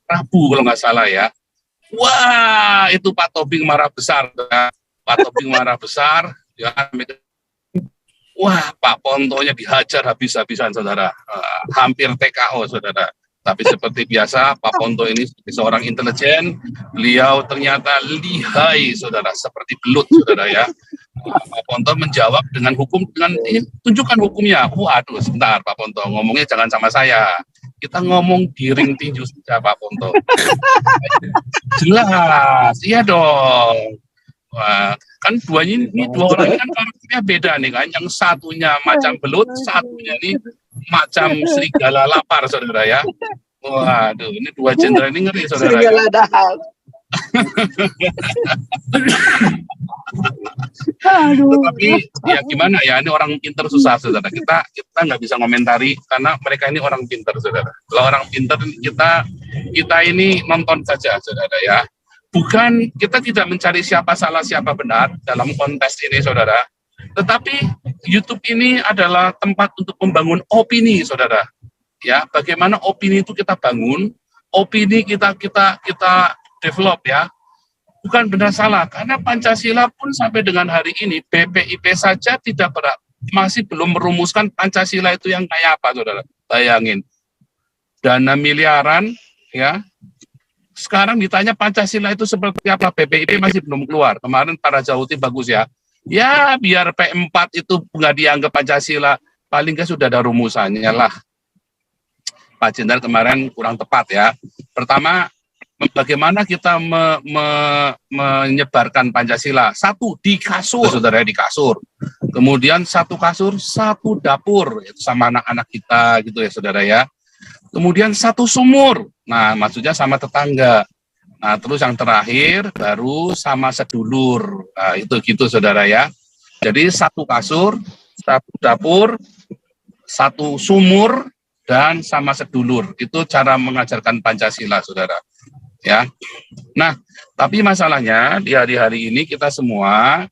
Rabu kalau nggak salah ya. Wah, itu Pak Tobing marah besar. Pak Tobing marah besar. Ya, wah, Pak Pontonya dihajar habis-habisan, saudara. Hampir TKO, saudara. Tapi seperti biasa, Pak Ponto ini seorang intelijen. Beliau ternyata lihai, saudara. Seperti belut, saudara ya. Pak Ponto menjawab dengan hukum, dengan ini, tunjukkan hukumnya. Waduh, sebentar Pak Ponto, ngomongnya jangan sama saya. Kita ngomong di ring tinju saja Pak Ponto. Jelas, iya dong. Wah, kan dua orang ini kan karakternya beda nih kan. Yang satunya macam belut, satunya ini macam serigala lapar, saudara ya. Waduh, ini dua jenderal ini ngeri, saudara. Serigala dahal. Tetapi ya gimana ya, ini orang pinter susah, saudara. Kita nggak bisa komentari karena mereka ini orang pinter, saudara. Kalau orang pinter kita ini nonton saja, saudara ya. Bukan, kita tidak mencari siapa salah siapa benar dalam kontes ini, saudara. Tetapi YouTube ini adalah tempat untuk membangun opini, saudara. Ya, bagaimana opini itu kita bangun, opini kita develop ya. Bukan benar salah, karena Pancasila pun sampai dengan hari ini BPIP saja masih belum merumuskan Pancasila itu yang kayak apa, saudara. Bayangin, dana miliaran, ya. Sekarang ditanya Pancasila itu seperti apa, BPIP masih belum keluar. Kemarin para Jauti bagus ya. Ya, biar P4 itu nggak dianggap Pancasila, paling nggak sudah ada rumusannya lah. Pak Jenderal kemarin kurang tepat ya. Pertama, bagaimana kita menyebarkan Pancasila? Satu, di kasur, saudara, di kasur. Kemudian satu kasur, satu dapur, itu sama anak-anak kita gitu ya, saudara ya. Kemudian satu sumur, nah maksudnya sama tetangga. Nah terus yang terakhir baru sama sedulur, nah, itu gitu, saudara ya. Jadi satu kasur, satu dapur, satu sumur, dan sama sedulur. Itu cara mengajarkan Pancasila, saudara. Ya. Nah, tapi masalahnya di hari-hari ini kita semua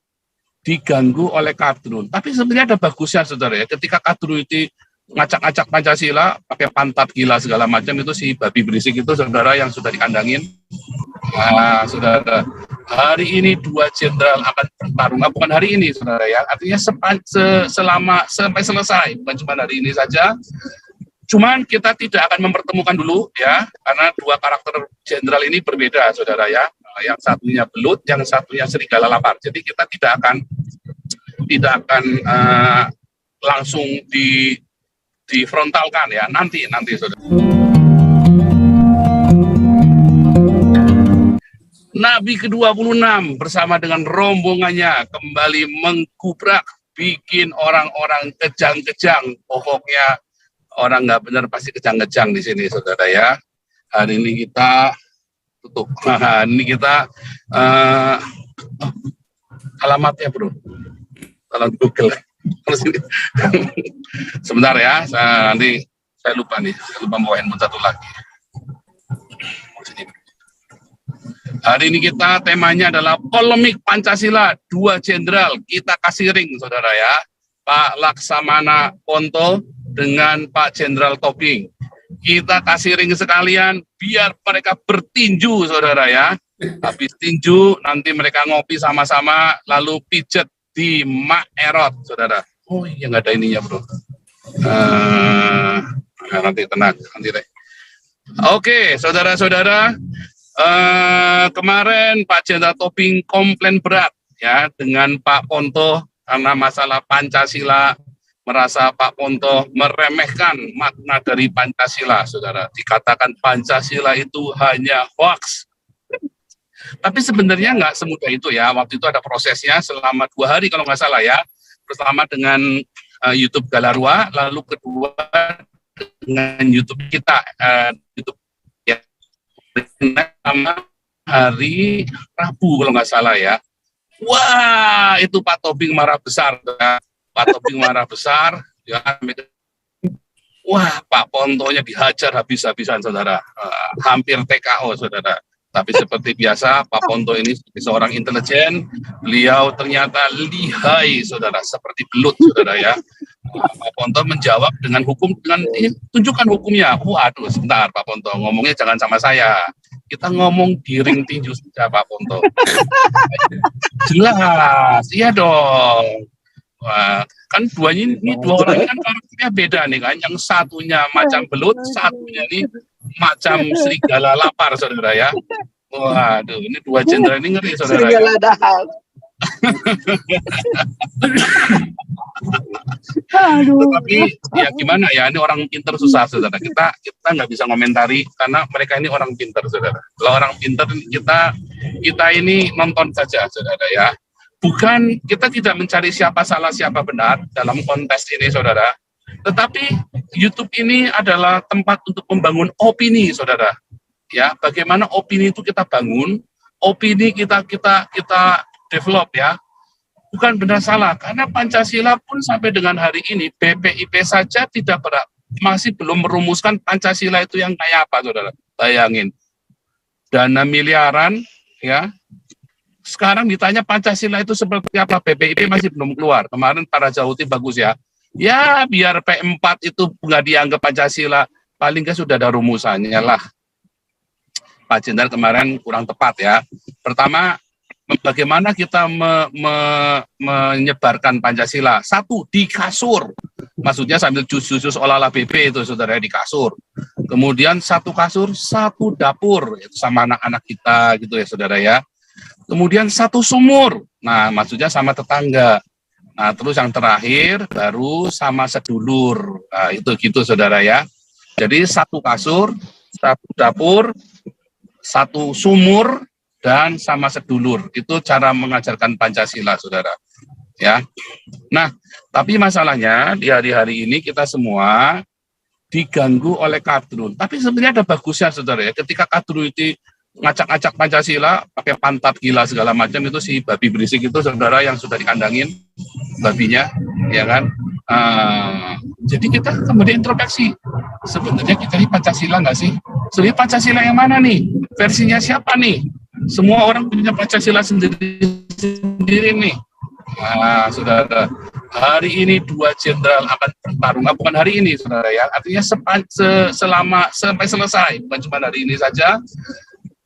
diganggu oleh kadrun. Tapi sebenarnya ada bagusnya, saudara ya. Ketika kadrun itu ngacak-ngacak Pancasila, pakai pantat gila segala macam, itu si babi berisik itu, saudara, yang sudah dikandangin. Nah, saudara, hari ini dua jenderal akan bertarung. Bukan hari ini, saudara ya. Artinya sampai selesai, bukan cuma hari ini saja. Cuman kita tidak akan mempertemukan dulu ya, karena dua karakter jenderal ini berbeda, saudara ya. Yang satunya belut, yang satunya serigala lapar. Jadi kita tidak akan langsung difrontalkan ya, nanti saudara. Nabi ke-26 bersama dengan rombongannya kembali menggubrak, bikin orang-orang kejang-kejang. Pokoknya orang nggak benar pasti kejang-kejang di sini, saudara ya. Hari ini kita tutup. Nah, ini kita alamatnya, bro. Kalau Google. Sebentar ya, nanti saya lupa bawa handphone satu lagi. Hari ini kita temanya adalah polemik Pancasila, dua jenderal, kita kasih ring, saudara ya. Pak Laksamana Ponto dengan Pak Jenderal Tobing. Kita kasih ring sekalian biar mereka bertinju, saudara ya. Habis tinju nanti mereka ngopi sama-sama lalu pijet di Mak Erot, saudara. Oh iya, nggak ada ininya, bro. Nanti tenang, nanti deh. Oke, saudara-saudara, kemarin Pak Jenderal Tobing komplain berat ya dengan Pak Ponto karena masalah Pancasila, merasa Pak Ponto meremehkan makna dari Pancasila, saudara. Dikatakan Pancasila itu hanya hoax. Tapi sebenarnya nggak semudah itu ya. Waktu itu ada prosesnya selama 2 hari kalau nggak salah ya. Pertama dengan YouTube Galarua, lalu kedua dengan YouTube kita, YouTube ya. Pertama hari Rabu kalau nggak salah ya. Wah, itu Pak Tobing marah besar. Pak Tobing marah besar. Ya, wah, Pak Pontonya dihajar habis-habisan, saudara. Hampir TKO, saudara. Tapi seperti biasa, Pak Ponto ini sebagai seorang intelijen, beliau ternyata lihai, saudara, seperti belut, saudara ya. Pak Ponto menjawab dengan hukum, dengan tunjukkan hukumnya. Waduh, sebentar Pak Ponto, ngomongnya jangan sama saya. Kita ngomong di ring tinju saja Pak Ponto. Jelas, iya dong. Wah, kan dua orang ini kan karakternya beda nih kan. Yang satunya macam belut, satunya ini macam serigala lapar, saudara ya. Waduh, ini dua jenderal ini ngeri, saudara ya. Serigala dahal. Tetapi ya gimana ya, ini orang pinter susah, saudara. Kita nggak bisa komentari karena mereka ini orang pinter, saudara. Kalau orang pinter kita ini nonton saja, saudara ya. Bukan, kita tidak mencari siapa salah siapa benar dalam kontes ini, saudara. Tetapi YouTube ini adalah tempat untuk membangun opini, saudara. Ya, bagaimana opini itu kita bangun, opini kita develop ya. Bukan benar salah, karena Pancasila pun sampai dengan hari ini BPIP saja masih belum merumuskan Pancasila itu yang kayak apa, saudara. Bayangin, dana miliaran ya. Sekarang ditanya Pancasila itu seperti apa, BPIP masih belum keluar. Kemarin para Jauti bagus ya. Ya biar P4 itu nggak dianggap Pancasila, paling nggak sudah ada rumusannya lah. Pak Jenderal kemarin kurang tepat ya. Pertama, bagaimana kita menyebarkan Pancasila? Satu, di kasur. Maksudnya sambil jus-jus olah-olah BP itu, saudara, di kasur. Kemudian satu kasur, satu dapur, itu sama anak-anak kita gitu ya, saudara ya. Kemudian satu sumur, nah maksudnya sama tetangga. Nah terus yang terakhir baru sama sedulur, nah, itu gitu saudara ya. Jadi satu kasur, satu dapur, satu sumur, dan sama sedulur. Itu cara mengajarkan Pancasila, saudara. Ya. Nah, tapi masalahnya di hari-hari ini kita semua diganggu oleh kadrun. Tapi sebenarnya ada bagusnya, saudara ya. Ketika kadrun itu ngacak-ngacak Pancasila, pakai pantat gila segala macam, itu si babi berisik itu, saudara, yang sudah dikandangin babinya, ya kan? Jadi kita kemudian introspeksi, sebenarnya kita ini Pancasila nggak sih? Sebenarnya Pancasila yang mana nih? Versinya siapa nih? Semua orang punya Pancasila sendiri nih. Nah, saudara, hari ini dua jenderal akan bertarung. Bukan hari ini, saudara ya. Artinya sampai selesai, bukan cuma hari ini saja.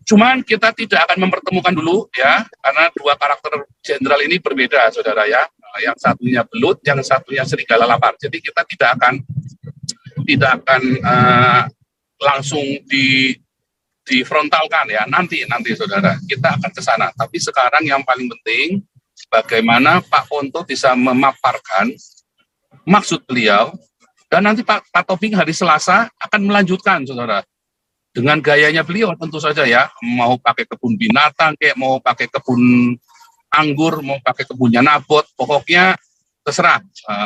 Cuman kita tidak akan mempertemukan dulu ya, karena dua karakter jenderal ini berbeda, saudara ya. Yang satunya belut, yang satunya serigala lapar. Jadi kita tidak akan langsung di frontalkan ya. Nanti saudara, kita akan ke sana. Tapi sekarang yang paling penting, bagaimana Pak Ponto bisa memaparkan maksud beliau, dan nanti Pak Tobing hari Selasa akan melanjutkan, saudara. Dengan gayanya beliau tentu saja ya, mau pakai kebun binatang, kayak mau pakai kebun anggur, mau pakai kebunnya Nabot, pokoknya terserah.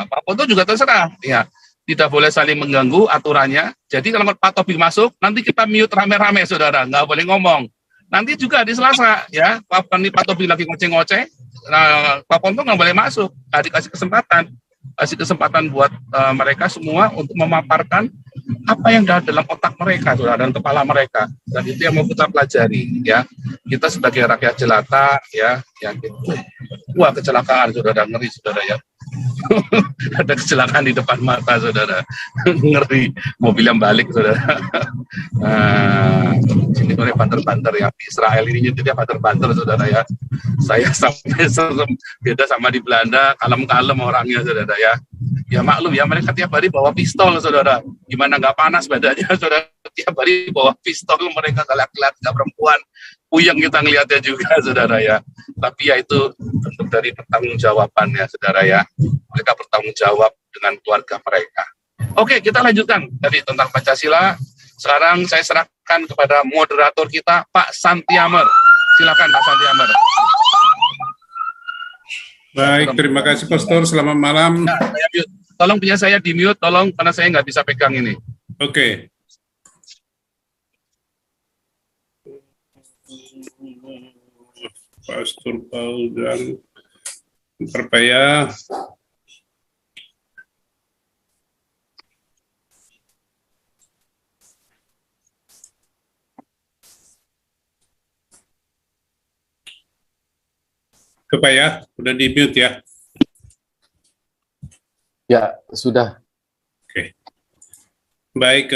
Pak Ponto juga terserah, ya. Tidak boleh saling mengganggu aturannya. Jadi kalau Pak Tobing masuk, nanti kita mute rame-rame, saudara, nggak boleh ngomong. Nanti juga di Selasa, ya, Pak Tobing lagi ngoceh-ngoceh, nah, Pak Ponto nggak boleh masuk, dikasih kesempatan buat mereka semua untuk memaparkan apa yang dalam otak mereka, saudara, dan kepala mereka, dan itu yang mau kita pelajari, ya. Kita sebagai rakyat jelata, ya, gitu. Wah, kecelakaan, saudara, ngeri, saudara ya. Ada kecelakaan di depan mata, saudara. Ngeri, mobil yang balik, saudara. Sini oleh banter-banter ya, Israel ini nyetirnya banter-banter, saudara ya. Saya sampai beda sama di Belanda, kalem-kalem orangnya, saudara ya. Ya maklum ya, mereka tiap hari bawa pistol, saudara. Gimana nggak panas badannya, saudara. Tiap hari bawa pistol, mereka laki-laki, nggak perempuan. Puyeng kita ngelihatnya juga, saudara ya. Tapi ya itu bentuk dari pertanggungjawabannya, saudara ya. Mereka bertanggung jawab dengan keluarga mereka. Oke, kita lanjutkan tadi tentang Pancasila. Sekarang saya serahkan kepada moderator kita, Pak Santiamer. Silakan Pak Santiamer. Baik, terima kasih Pastor. Selamat malam. Ya, tolong punya saya di mute, tolong, karena saya nggak bisa pegang ini. Oke. Pastor Paul dan Perpaya. Bapak ya, udah di mute ya. Ya, sudah. Oke. Baik,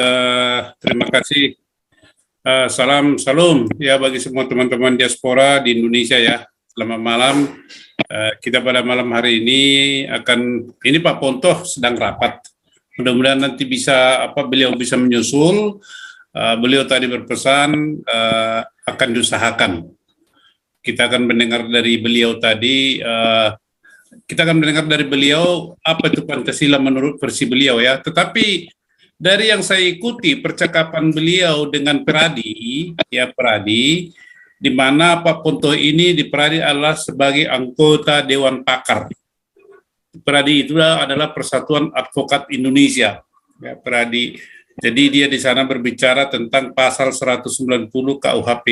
terima kasih. Salam ya bagi semua teman-teman diaspora di Indonesia ya. Selamat malam. Kita pada malam hari ini ini Pak Pontoh sedang rapat. Mudah-mudahan nanti beliau bisa menyusul. Beliau tadi berpesan akan diusahakan. Kita akan mendengar dari beliau tadi. Kita akan mendengar dari beliau apa itu Pancasila menurut versi beliau ya. Tetapi dari yang saya ikuti percakapan beliau dengan Peradi, di mana Pak Pontoh ini di Peradi adalah sebagai anggota Dewan Pakar. Peradi itu adalah Persatuan Advokat Indonesia, ya Peradi. Jadi dia di sana berbicara tentang pasal 190 KUHP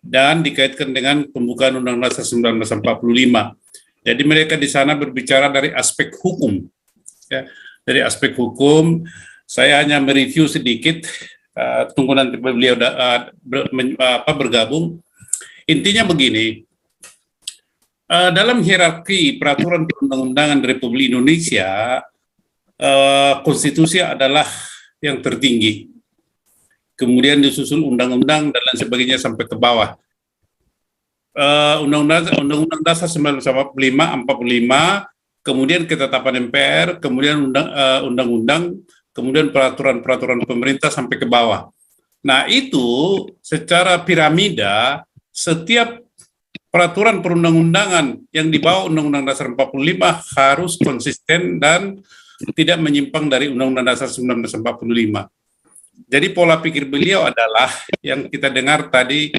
dan dikaitkan dengan pembukaan Undang-Undang Dasar 1945. Jadi mereka di sana berbicara dari aspek hukum. Ya, dari aspek hukum, saya hanya mereview sedikit. Tunggu nanti beliau bergabung. Intinya begini, dalam hierarki peraturan perundang-undangan Republik Indonesia, konstitusi adalah yang tertinggi. Kemudian disusul undang-undang dan lain sebagainya sampai ke bawah. Undang-Undang Dasar 1945, kemudian ketetapan MPR, kemudian undang-undang, kemudian peraturan-peraturan pemerintah sampai ke bawah. Nah itu secara piramida, setiap peraturan perundang-undangan yang di bawah Undang-Undang Dasar 45 harus konsisten dan tidak menyimpang dari Undang-Undang Dasar 1945. Jadi pola pikir beliau adalah yang kita dengar tadi,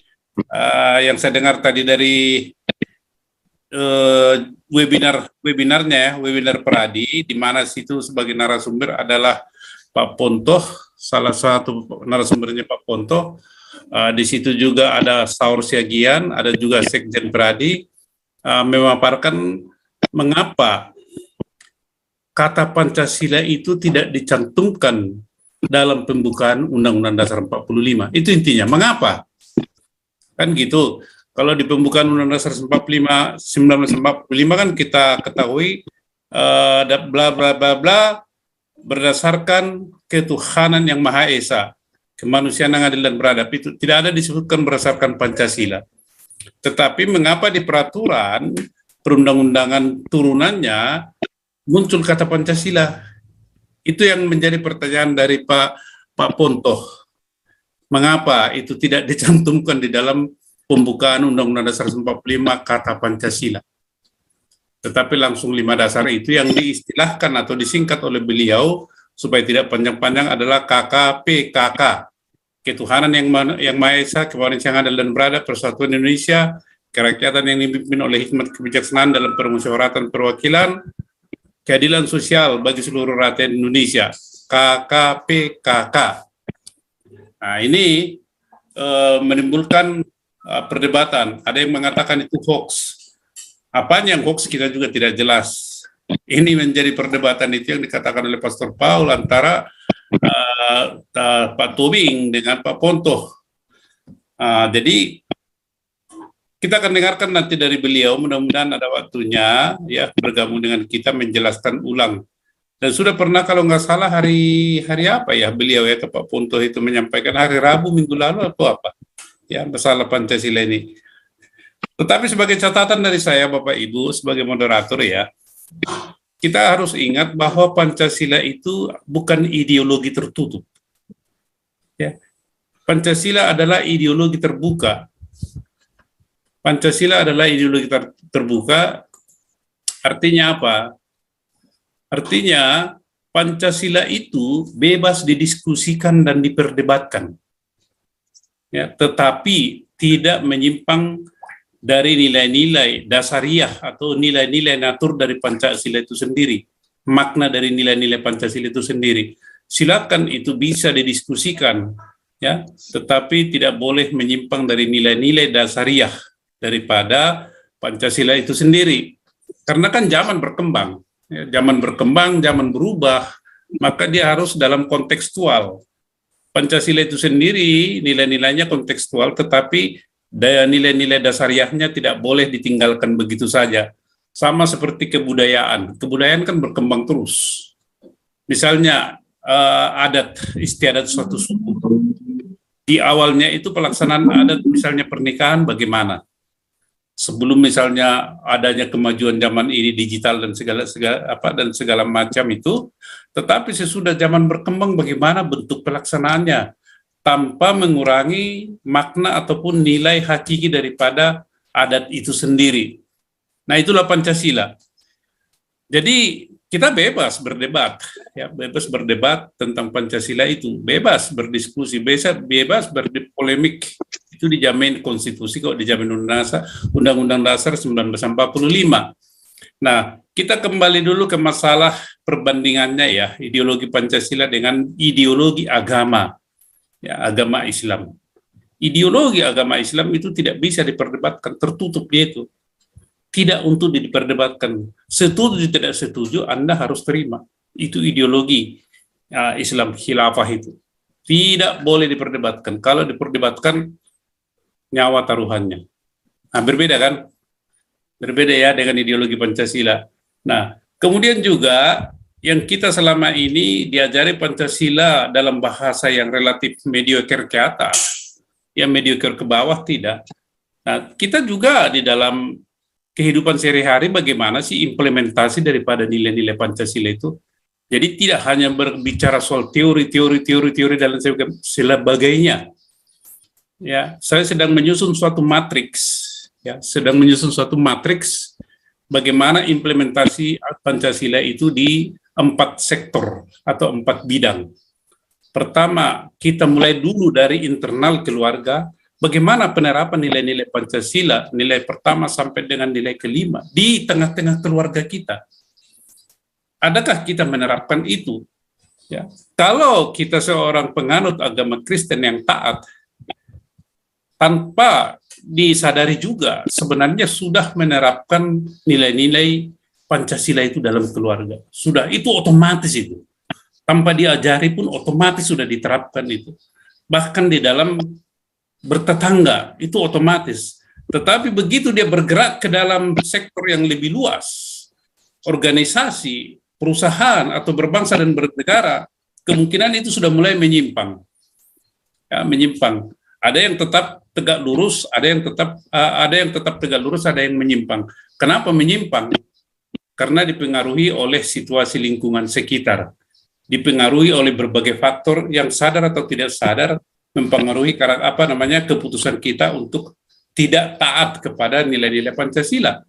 yang saya dengar tadi dari webinar Peradi, di mana situ sebagai narasumber adalah Pak Pontoh, salah satu narasumbernya Pak Pontoh. Di situ juga ada Saur Siagian, ada juga Sekjen Peradi, memaparkan mengapa kata Pancasila itu tidak dicantumkan dalam pembukaan Undang-Undang Dasar 45. Itu intinya. Mengapa? Kan gitu. Kalau di pembukaan Undang-Undang Dasar 1945 kan kita ketahui bla bla bla bla berdasarkan ketuhanan yang Maha Esa, kemanusiaan yang adil dan beradab, itu tidak ada disebutkan berdasarkan Pancasila. Tetapi mengapa di peraturan perundang-undangan turunannya muncul kata Pancasila? Itu yang menjadi pertanyaan dari Pak Pontoh. Mengapa itu tidak dicantumkan di dalam pembukaan Undang-Undang Dasar 45 kata Pancasila? Tetapi langsung 5 dasar itu yang diistilahkan atau disingkat oleh beliau supaya tidak panjang-panjang adalah KKPKK. Ketuhanan yang Maha Esa, kemanusiaan yang adil dan beradab, Persatuan Indonesia, kerakyatan yang dipimpin oleh hikmat kebijaksanaan dalam permusyawaratan perwakilan, keadilan sosial bagi seluruh rakyat Indonesia, KKPKK. Nah ini menimbulkan perdebatan. Ada yang mengatakan itu hoax. Apanya yang hoax kita juga tidak jelas. Ini menjadi perdebatan itu yang dikatakan oleh Pastor Paul antara Pak Tobing dengan Pak Pontoh. Jadi kita akan dengarkan nanti dari beliau, mudah-mudahan ada waktunya ya bergabung dengan kita menjelaskan ulang. Dan sudah pernah kalau nggak salah hari apa ya beliau ya ke Pak Pontoh itu menyampaikan hari Rabu minggu lalu atau apa ya masalah Pancasila ini. Tetapi sebagai catatan dari saya Bapak Ibu sebagai moderator ya, kita harus ingat bahwa Pancasila itu bukan ideologi tertutup. Ya. Pancasila adalah ideologi terbuka. Pancasila adalah ideologi terbuka. Artinya apa? Artinya Pancasila itu bebas didiskusikan dan diperdebatkan. Ya, tetapi tidak menyimpang dari nilai-nilai dasariah atau nilai-nilai natur dari Pancasila itu sendiri, makna dari nilai-nilai Pancasila itu sendiri. Silakan itu bisa didiskusikan, ya, tetapi tidak boleh menyimpang dari nilai-nilai dasariah daripada Pancasila itu sendiri. Karena kan zaman berkembang, ya, zaman berubah, maka dia harus dalam kontekstual. Pancasila itu sendiri nilai-nilainya kontekstual, tetapi nilai-nilai dasariahnya tidak boleh ditinggalkan begitu saja. Sama seperti kebudayaan. Kebudayaan kan berkembang terus. Misalnya adat istiadat suatu suku. Di awalnya itu pelaksanaan adat, misalnya pernikahan bagaimana? Sebelum misalnya adanya kemajuan zaman ini digital dan segala macam itu, tetapi sesudah zaman berkembang bagaimana bentuk pelaksanaannya tanpa mengurangi makna ataupun nilai hakiki daripada adat itu sendiri. Nah, itulah Pancasila. Jadi kita bebas berdebat, ya, bebas berdebat tentang Pancasila itu, bebas berdiskusi, bebas berpolemik. Itu dijamin konstitusi kok, dijamin Undang-Undang Dasar 1945. Nah, kita kembali dulu ke masalah perbandingannya ya, ideologi Pancasila dengan ideologi agama, ya, agama Islam. Ideologi agama Islam itu tidak bisa diperdebatkan, tertutup dia itu. Tidak untuk diperdebatkan. Setuju tidak setuju, Anda harus terima. Itu ideologi Islam khilafah itu. Tidak boleh diperdebatkan. Kalau diperdebatkan, nyawa taruhannya. Nah, berbeda kan? Berbeda ya dengan ideologi Pancasila. Nah, kemudian juga yang kita selama ini diajari Pancasila dalam bahasa yang relatif mediocre ke atas, yang mediocre ke bawah tidak. Nah, kita juga di dalam kehidupan sehari-hari bagaimana sih implementasi daripada nilai-nilai Pancasila itu. Jadi tidak hanya berbicara soal teori dan sebagainya. Ya, saya sedang menyusun suatu matriks, ya, bagaimana implementasi Pancasila itu di 4 sektor atau 4 bidang. Pertama, kita mulai dulu dari internal keluarga, bagaimana penerapan nilai-nilai Pancasila, nilai pertama sampai dengan nilai kelima, di tengah-tengah keluarga kita. Adakah kita menerapkan itu? Ya. Kalau kita seorang penganut agama Kristen yang taat, tanpa disadari juga sebenarnya sudah menerapkan nilai-nilai Pancasila itu dalam keluarga. Sudah, itu otomatis itu. Tanpa diajari pun otomatis sudah diterapkan itu. Bahkan di dalam bertetangga, itu otomatis. Tetapi begitu dia bergerak ke dalam sektor yang lebih luas, organisasi, perusahaan, atau berbangsa dan bernegara, kemungkinan itu sudah mulai menyimpang. Ya, menyimpang. Ada yang tetap tegak lurus, ada yang tetap tegak lurus, ada yang menyimpang. Kenapa menyimpang? Karena dipengaruhi oleh situasi lingkungan sekitar, dipengaruhi oleh berbagai faktor yang sadar atau tidak sadar mempengaruhi keputusan kita untuk tidak taat kepada nilai-nilai Pancasila.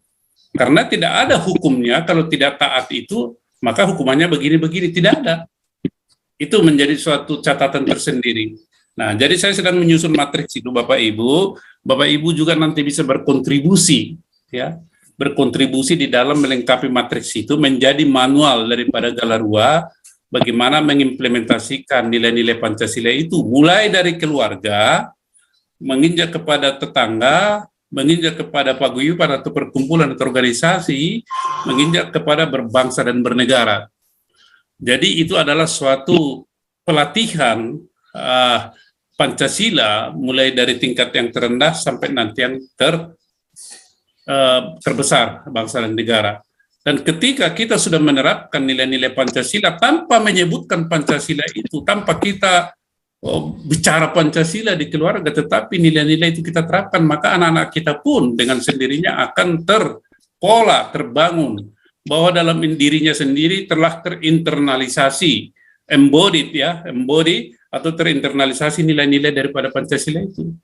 Karena tidak ada hukumnya kalau tidak taat itu, maka hukumannya begini-begini, tidak ada. Itu menjadi suatu catatan tersendiri. Nah, jadi saya sedang menyusun matriks itu, Bapak Ibu. Bapak Ibu juga nanti bisa berkontribusi, ya, berkontribusi di dalam melengkapi matriks itu menjadi manual daripada Galarua bagaimana mengimplementasikan nilai-nilai Pancasila itu, mulai dari keluarga, menginjak kepada tetangga, menginjak kepada paguyuban atau perkumpulan atau organisasi, menginjak kepada berbangsa dan bernegara. Jadi itu adalah suatu pelatihan Pancasila mulai dari tingkat yang terendah sampai nanti yang terbesar, bangsa dan negara. Dan ketika kita sudah menerapkan nilai-nilai Pancasila tanpa menyebutkan Pancasila itu, tanpa kita bicara Pancasila di keluarga, tetapi nilai-nilai itu kita terapkan, maka anak-anak kita pun dengan sendirinya akan terpola, terbangun, bahwa dalam dirinya sendiri telah terinternalisasi, embodied atau terinternalisasi nilai-nilai daripada Pancasila itu.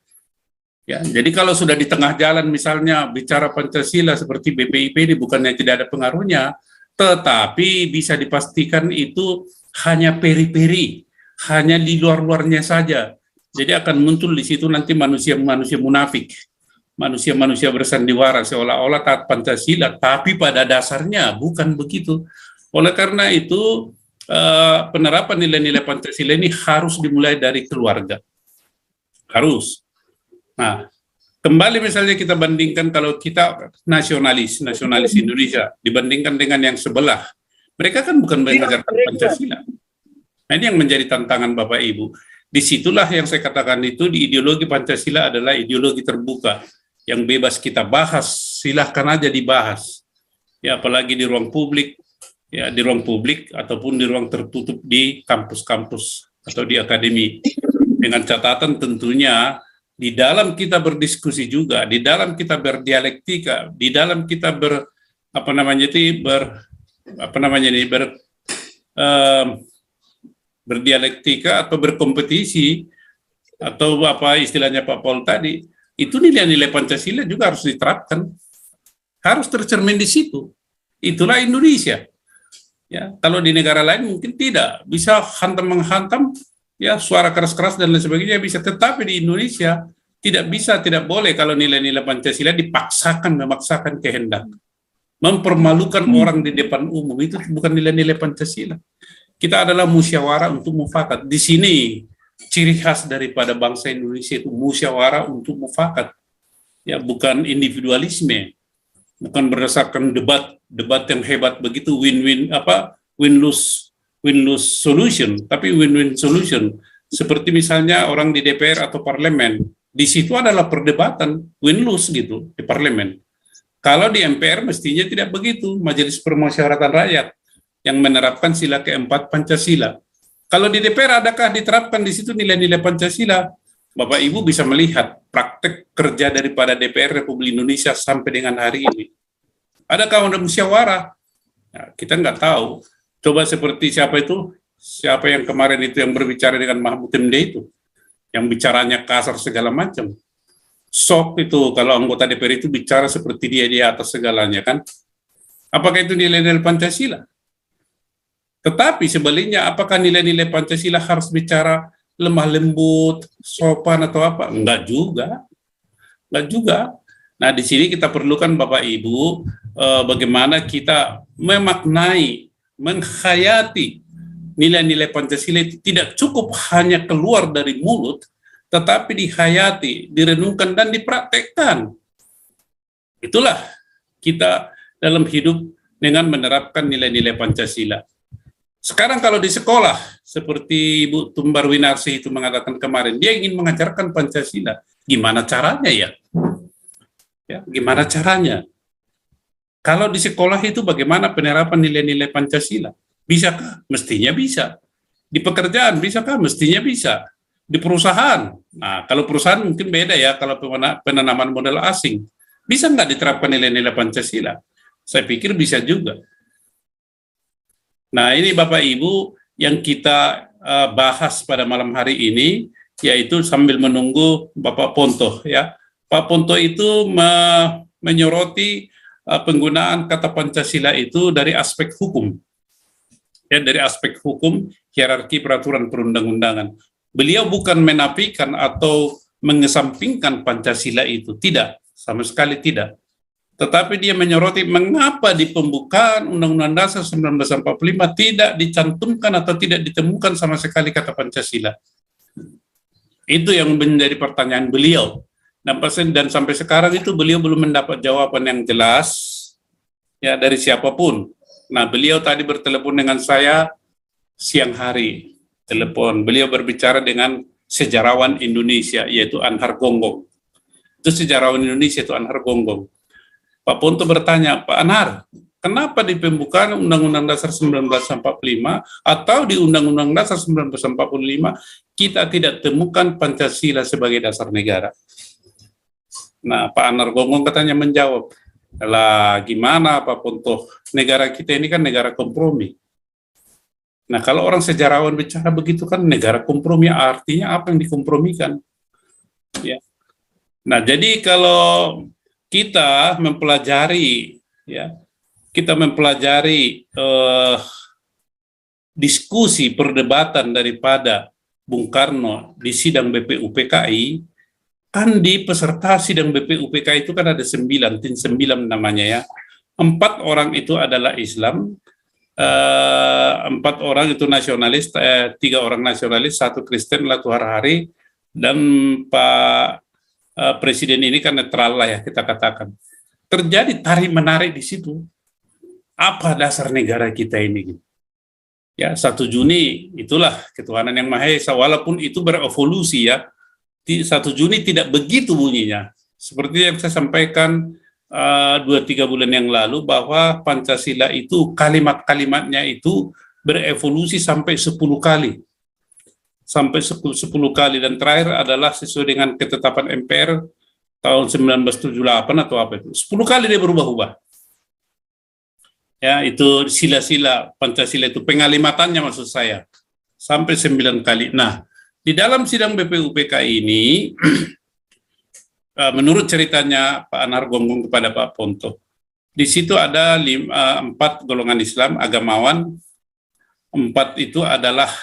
Ya, jadi kalau sudah di tengah jalan misalnya bicara Pancasila seperti BPIP ini bukannya tidak ada pengaruhnya, tetapi bisa dipastikan itu hanya periperi, hanya di luar-luarnya saja. Jadi akan muncul di situ nanti manusia-manusia munafik, manusia-manusia bersandiwara seolah-olah taat Pancasila, tapi pada dasarnya bukan begitu. Oleh karena itu penerapan nilai-nilai Pancasila ini harus dimulai dari keluarga. Harus. Nah, kembali misalnya kita bandingkan kalau kita nasionalis Indonesia dibandingkan dengan yang sebelah, mereka kan bukan mengajarkan Pancasila. Nah, ini yang menjadi tantangan Bapak Ibu. Disitulah yang saya katakan itu, di ideologi Pancasila adalah ideologi terbuka yang bebas kita bahas, silahkan aja dibahas. Ya, apalagi di ruang publik, ya di ruang publik ataupun di ruang tertutup di kampus-kampus atau di akademi. Dengan catatan tentunya di dalam kita berdiskusi juga, di dalam kita berdialektika, di dalam kita berdialektika atau berkompetisi atau apa istilahnya Pak Paul tadi, itu nilai-nilai Pancasila juga harus diterapkan, harus tercermin di situ. Itulah Indonesia. Ya, kalau di negara lain mungkin tidak bisa hantam menghantam, ya suara keras-keras dan lain sebagainya bisa, tetapi di Indonesia tidak bisa, tidak boleh kalau nilai-nilai Pancasila memaksakan kehendak, mempermalukan orang di depan umum, itu bukan nilai-nilai Pancasila. Kita adalah musyawarah untuk mufakat. Di sini ciri khas daripada bangsa Indonesia itu musyawarah untuk mufakat, ya bukan individualisme, bukan berdasarkan debat yang hebat begitu win-lose solution, tapi win-win solution. Seperti misalnya orang di DPR atau parlemen, di situ adalah perdebatan win-lose gitu di parlemen. Kalau di MPR mestinya tidak begitu, Majelis Permusyawaratan Rakyat yang menerapkan sila keempat Pancasila. Kalau di DPR adakah diterapkan di situ nilai-nilai Pancasila? Bapak Ibu bisa melihat praktek kerja daripada DPR Republik Indonesia sampai dengan hari ini. Adakah ada musyawarah? Nah, kita nggak tahu. Coba seperti siapa yang kemarin itu yang berbicara dengan Mahfud MD itu, yang bicaranya kasar segala macam. Sok itu kalau anggota DPR itu bicara seperti dia di atas segalanya kan. Apakah itu nilai-nilai Pancasila? Tetapi sebaliknya, apakah nilai-nilai Pancasila harus bicara lemah lembut, sopan atau apa? Enggak juga. Nah, di sini kita perlukan Bapak Ibu bagaimana kita memaknai, menghayati nilai-nilai Pancasila itu tidak cukup hanya keluar dari mulut, tetapi dihayati, direnungkan dan dipraktekkan. Itulah kita dalam hidup dengan menerapkan nilai-nilai Pancasila. Sekarang kalau di sekolah, seperti Ibu Tumbar Winarsi itu mengatakan kemarin, dia ingin mengajarkan Pancasila. Gimana caranya ya? Gimana caranya? Kalau di sekolah itu bagaimana penerapan nilai-nilai Pancasila? Bisakah? Mestinya bisa. Di pekerjaan bisakah? Mestinya bisa. Di perusahaan, nah kalau perusahaan mungkin beda ya, kalau penanaman modal asing. Bisa nggak diterapkan nilai-nilai Pancasila? Saya pikir bisa juga. Nah, ini Bapak Ibu yang kita bahas pada malam hari ini, yaitu sambil menunggu Bapak Ponto ya. Pak Ponto itu menyoroti penggunaan kata Pancasila itu dari aspek hukum. Ya, dari aspek hukum, hierarki peraturan perundang-undangan. Beliau bukan menafikan atau mengesampingkan Pancasila itu, tidak, sama sekali tidak. Tetapi dia menyoroti mengapa di pembukaan Undang-Undang Dasar 1945 tidak dicantumkan atau tidak ditemukan sama sekali kata Pancasila. Itu yang menjadi pertanyaan beliau. Dan sampai sekarang itu beliau belum mendapat jawaban yang jelas ya dari siapapun. Nah, beliau tadi bertelepon dengan saya siang hari. Telepon. Beliau berbicara dengan sejarawan Indonesia yaitu Anhar Gonggong. Itu sejarawan Indonesia itu Anhar Gonggong. Pak Ponto bertanya, Pak Anhar, kenapa di pembukaan Undang-Undang Dasar 1945 atau di Undang-Undang Dasar 1945 kita tidak temukan Pancasila sebagai dasar negara? Nah, Pak Anhar Gonggong katanya menjawab, lah gimana Pak Ponto, negara kita ini kan negara kompromi. Nah, kalau orang sejarawan bicara begitu kan negara kompromi, artinya apa yang dikompromikan? Ya. Nah, jadi kalau kita mempelajari diskusi perdebatan daripada Bung Karno di sidang BPUPKI, kan di peserta sidang BPUPKI itu kan ada 9, tim 9 namanya ya. 4 orang itu adalah Islam, 4 orang itu nasionalis, 3 orang nasionalis, 1 Kristen Latuh Harhari, dan Pak Presiden ini kan netral lah ya kita katakan. Terjadi tarik menarik di situ. Apa dasar negara kita ini? Ya, 1 Juni itulah ketuhanan yang Maha Esa, walaupun itu berevolusi ya. 1 Juni tidak begitu bunyinya. Seperti yang saya sampaikan 2-3 bulan yang lalu, bahwa Pancasila itu kalimat-kalimatnya itu berevolusi sampai 10 kali. Sampai 10 kali, dan terakhir adalah sesuai dengan ketetapan MPR tahun 1978 atau apa itu. 10 kali dia berubah-ubah. Ya, itu sila-sila Pancasila itu, pengalimatannya maksud saya, sampai 9 kali. Nah, di dalam sidang BPUPK ini, menurut ceritanya Pak Anhar Gonggong kepada Pak Ponto, di situ ada 4 golongan Islam, agamawan, 4 itu adalah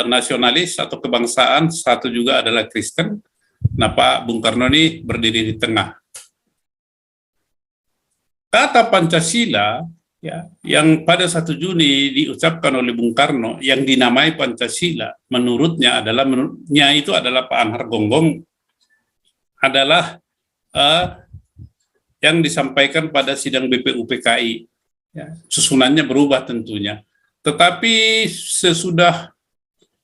nasionalis atau kebangsaan, 1 juga adalah Kristen. Nah, Pak Bung Karno ini berdiri di tengah. Kata Pancasila ya, yang pada 1 Juni diucapkan oleh Bung Karno, yang dinamai Pancasila, menurutnya itu adalah Pak Anhar Gonggong, adalah yang disampaikan pada sidang BPUPKI. Ya, susunannya berubah tentunya. Tetapi sesudah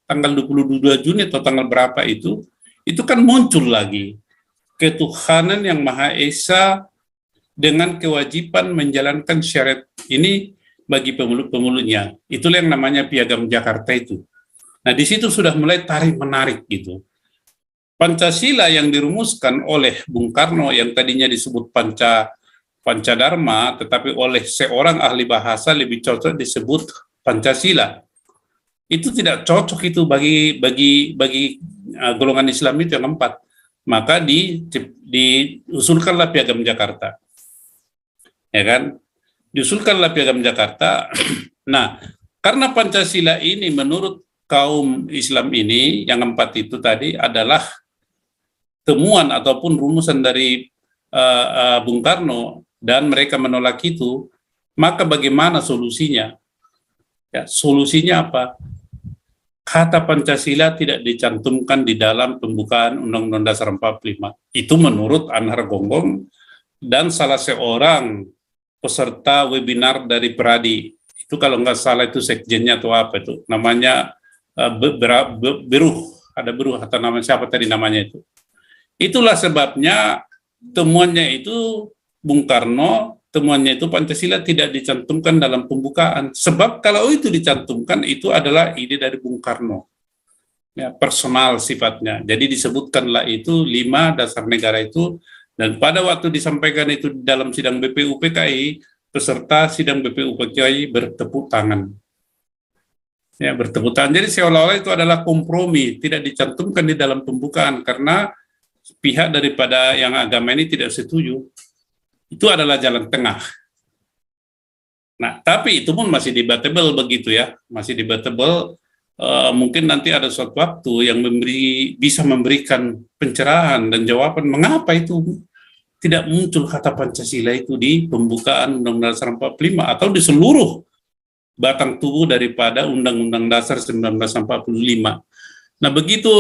tanggal 22 Juni atau tanggal berapa itu kan muncul lagi ketuhanan yang Maha Esa dengan kewajiban menjalankan syariat ini bagi pemeluk-pemeluknya. Itulah yang namanya Piagam Jakarta itu. Nah, di situ sudah mulai tarik-menarik gitu. Pancasila yang dirumuskan oleh Bung Karno, yang tadinya disebut Pancadharma, tetapi oleh seorang ahli bahasa lebih cocok disebut Pancasila. Itu tidak cocok itu bagi golongan Islam itu yang 4. Maka diusulkanlah Piagam Jakarta. Ya kan? Diusulkanlah Piagam Jakarta. Nah, karena Pancasila ini menurut kaum Islam ini, yang 4 itu tadi adalah temuan ataupun rumusan dari Bung Karno, dan mereka menolak itu, maka bagaimana solusinya? Ya, solusinya apa? Kata Pancasila tidak dicantumkan di dalam pembukaan Undang-Undang Dasar 45. Itu menurut Anhar Gonggong dan salah seorang peserta webinar dari Peradi. Itu kalau nggak salah itu sekjennya atau apa itu. Namanya Beruh. Ada Beruh atau nama siapa tadi namanya itu. Itulah sebabnya temuannya itu Bung Karno, temuannya itu Pancasila tidak dicantumkan dalam pembukaan. Sebab kalau itu dicantumkan, itu adalah ide dari Bung Karno. Ya, personal sifatnya. Jadi disebutkanlah itu 5 dasar negara itu, dan pada waktu disampaikan itu dalam sidang BPUPKI, peserta sidang BPUPKI bertepuk tangan. Ya, bertepuk tangan. Jadi seolah-olah itu adalah kompromi, tidak dicantumkan di dalam pembukaan, karena pihak daripada yang agama ini tidak setuju. Itu adalah jalan tengah. Nah, tapi itu pun masih debatable begitu ya, masih debatable. Mungkin nanti ada suatu waktu yang bisa memberikan pencerahan dan jawaban mengapa itu tidak muncul kata Pancasila itu di pembukaan Undang-Undang Dasar 45 atau di seluruh batang tubuh daripada Undang-Undang Dasar 1945. Nah, begitu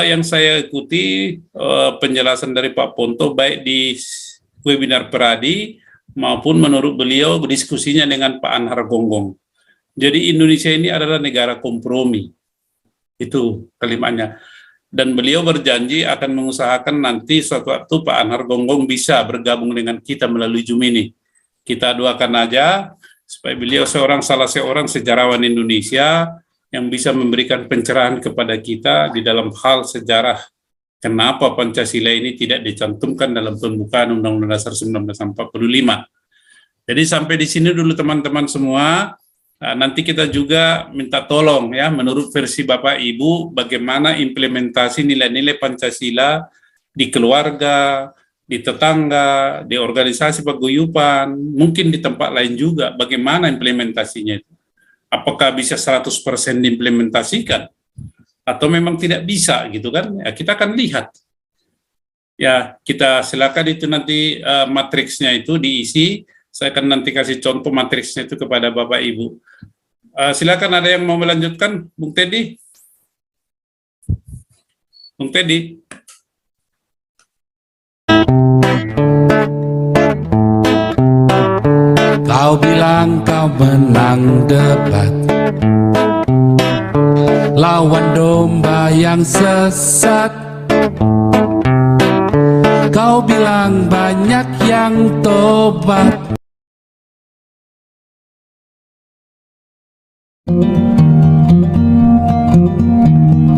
yang saya ikuti penjelasan dari Pak Ponto, baik di webinar Peradi maupun menurut beliau diskusinya dengan Pak Anhar Gonggong. Jadi Indonesia ini adalah negara kompromi. Itu kalimatnya. Dan beliau berjanji akan mengusahakan nanti suatu waktu Pak Anhar Gonggong bisa bergabung dengan kita melalui Zoom ini. Kita doakan aja supaya beliau salah seorang sejarawan Indonesia yang bisa memberikan pencerahan kepada kita di dalam hal sejarah kenapa Pancasila ini tidak dicantumkan dalam pembukaan Undang-Undang Dasar 1945. Jadi sampai di sini dulu teman-teman semua. Nanti kita juga minta tolong ya, menurut versi Bapak Ibu, bagaimana implementasi nilai-nilai Pancasila di keluarga, di tetangga, di organisasi paguyuban, mungkin di tempat lain juga, bagaimana implementasinya itu. Apakah bisa 100% diimplementasikan? Atau memang tidak bisa gitu kan? Ya, kita akan lihat. Ya, kita silakan itu nanti matriksnya itu diisi. Saya akan nanti kasih contoh matriksnya itu kepada Bapak Ibu. Silakan, ada yang mau melanjutkan, Bung Teddy? Bung Teddy. Kau bilang kau menang debat lawan domba yang sesat. Kau bilang banyak yang tobat.